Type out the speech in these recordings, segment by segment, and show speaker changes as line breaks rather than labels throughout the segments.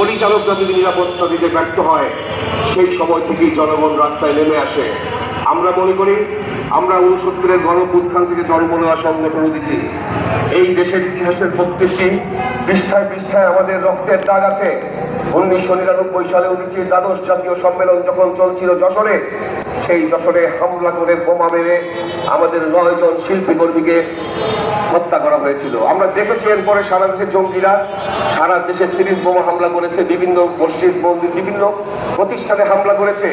পরিচালকরা যদি নিরাপত্তা দিতে ব্যর্থ হয়, সেই সময় থেকেই জনগণ রাস্তায় নেমে আসে। আমরা মনে করি আমরা 69-এর গণঅভ্যুত্থান থেকে জন্ম নেওয়া সংগঠন উদীচী। এই দেশের ইতিহাসের প্রত্যেকটি পৃষ্ঠায় পৃষ্ঠায় আমাদের রক্তের দাগ আছে। 1999 সালে উদীচীর দ্বাদশ জাতীয় সম্মেলন যখন চলছিল যশোরে, সেই যশোরে হামলা করে বোমা মেরে আমাদের 9 জন শিল্পী কর্মীকে হত্যা করা হয়েছিল। আমরা দেখেছি এরপরে সারা দেশে জঙ্গিরা সারা দেশে সিরিজ বোমা হামলা করেছে, বিভিন্ন মসজিদ মন্দির বিভিন্ন প্রতিষ্ঠানে হামলা করেছে।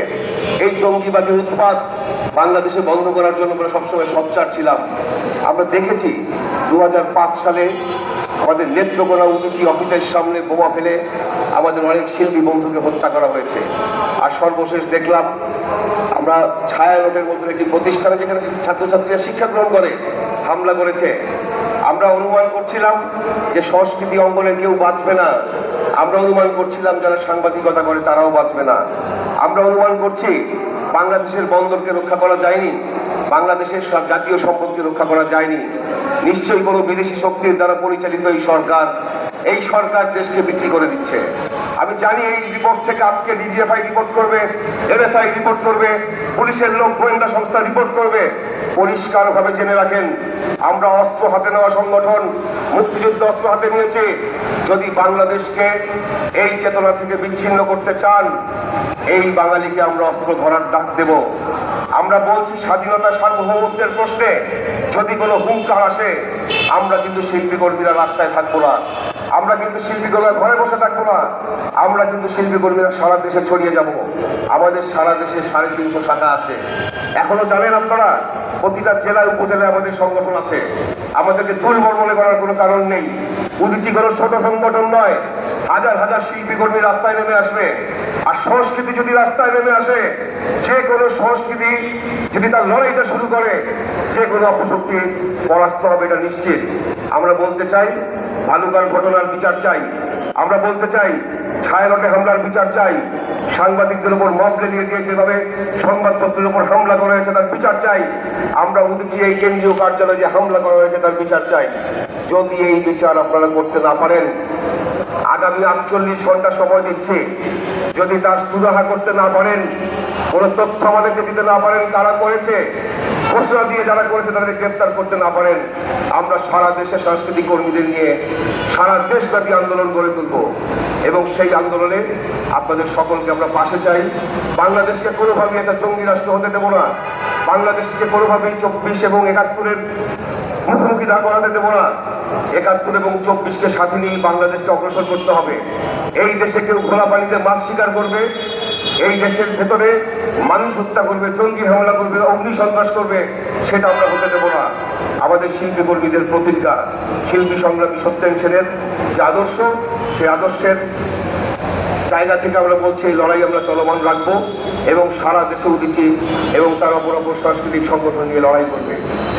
এই জঙ্গিবাদী উৎপাত বাংলাদেশে বন্ধ করার জন্য আমরা সবসময় সোচ্চার ছিলাম। আমরা দেখেছি 2005 সালে আমাদের নেত্রকোনা উদীচী অফিসের সামনে বোমা ফেলে আমাদের অনেক শিল্পী বন্ধুকে হত্যা করা হয়েছে। আর সর্বশেষ দেখলাম আমরা ছায়ানটের মধ্যে একটি প্রতিষ্ঠানে যেখানে ছাত্রছাত্রীরা শিক্ষা গ্রহণ করে হামলা করেছে। আমরা অনুমান করছিলাম যে সংস্কৃতি অঙ্গনের কেউ বাঁচবে না। আমরা অনুমান করছিলাম যারা সাংবাদিকতা করে তারাও বাঁচবে না। আমরা অনুমান করছি বাংলাদেশের বন্দরকে রক্ষা করা যায়নি, বাংলাদেশের জাতীয় সম্পদকে রক্ষা করা যায়নি। নিশ্চয়ই কোনো বিদেশি শক্তির দ্বারা পরিচালিত এই সরকার দেশকে বিক্রি করে দিচ্ছে। আমি জানি এই রিপোর্ট থেকে আজকে ডিজিএফআই রিপোর্ট করবে, এনএসআই রিপোর্ট করবে, পুলিশের লোক গোয়েন্দা সংস্থা রিপোর্ট করবে। পরিষ্কারভাবে জেনে রাখেন, আমরা অস্ত্র হাতে নেওয়া সংগঠন, মুক্তিযুদ্ধ অস্ত্র হাতে নিয়েছে। যদি বাংলাদেশকে এই চেতনা থেকে বিচ্ছিন্ন করতে চান, এই বাঙালিকে আমরা অস্ত্র ধরার ডাক দেব। আমরা বলছি স্বাধীনতা সার্বভৌমত্বের প্রশ্নে যদি কোনো হুঙ্কার আসে, আমরা কিন্তু শিল্পী কর্মীরা রাস্তায় থাকবো না, আমরা কিন্তু শিল্পী কর্মীরা ঘরে বসে থাকবো না, আমরা কিন্তু শিল্পী কর্মীরা সারা দেশে ছড়িয়ে যাব। আমাদের সারা দেশে 350 শাখা আছে। এখনো জানেন আপনারা, প্রতিটা জেলায় উপজেলায় আমাদের সংগঠন আছে। আমাদেরকে দুর্বল মনে করার কোনো কারণ নেই। উদীচী কোনো ছোট সংগঠন নয়। হাজার হাজার শিল্পী কর্মী রাস্তায় নেমে আসবে। আর সংস্কৃতি যদি রাস্তায় নেমে আসে, যে কোনো সংস্কৃতি যদি তার লড়াইটা শুরু করে, যে কোনো অপশক্তি পরাস্ত হবে, এটা নিশ্চিত। আমরা বলতে চাই ভালুকার ঘটনার বিচার চাই। আমরা বলতে চাই ছায়ানটে হামলার বিচার চাই। সাংবাদিকদের উপর মবলে নিয়ে দিয়ে যেভাবে সংবাদপত্রের উপর হামলা করা হয়েছে তার বিচার চাই। আমরা উদীচী এই কেন্দ্রীয় কার্যালয়ে যে হামলা করা হয়েছে তার বিচার চাই। যদি এই বিচার আপনারা করতে না পারেন, আগামী 48 ঘন্টা সময় দিচ্ছি। যদি তার সুরাহা করতে না পারেন, কোনো তথ্য আমাদেরকে দিতে না পারেন কারা করেছে, ঘোষণা দিয়ে যারা করেছে তাদের গ্রেপ্তার করতে না পারেন, আমরা সারা দেশে সাংস্কৃতিক কর্মীদের নিয়ে সারা দেশব্যাপী আন্দোলন গড়ে তুলব। এবং সেই আন্দোলনে আপনাদের সকলকে আমরা পাশে চাই। বাংলাদেশকে কোনোভাবেই একটা জঙ্গি রাষ্ট্র হতে দেব না। বাংলাদেশকে কোনোভাবেই 24 এবং 71-এর মুখোমুখি দাঁড় করাতে দেব না। 71 এবং 24-কে সাথে নিয়ে বাংলাদেশকে অগ্রসর করতে হবে। এই দেশে কেউ ঘোলা পানিতে মাছ শিকার করবে, এই দেশের ভেতরে মানুষ হত্যা করবে, জঙ্গি হামলা করবে, অগ্নি সন্ত্রাস করবে, সেটা আমরা হতে দেব না। আমাদের শিল্পী কর্মীদের প্রতিজ্ঞা, শিল্পী সংগ্রামী সত্যেন সেনের যে আদর্শ, সেই আদর্শের জায়গা থেকে আমরা বলছি এই লড়াই আমরা চলমান রাখবো এবং সারা দেশে উদীচী এবং তার অপর সাংস্কৃতিক সংগঠন নিয়ে লড়াই করবে।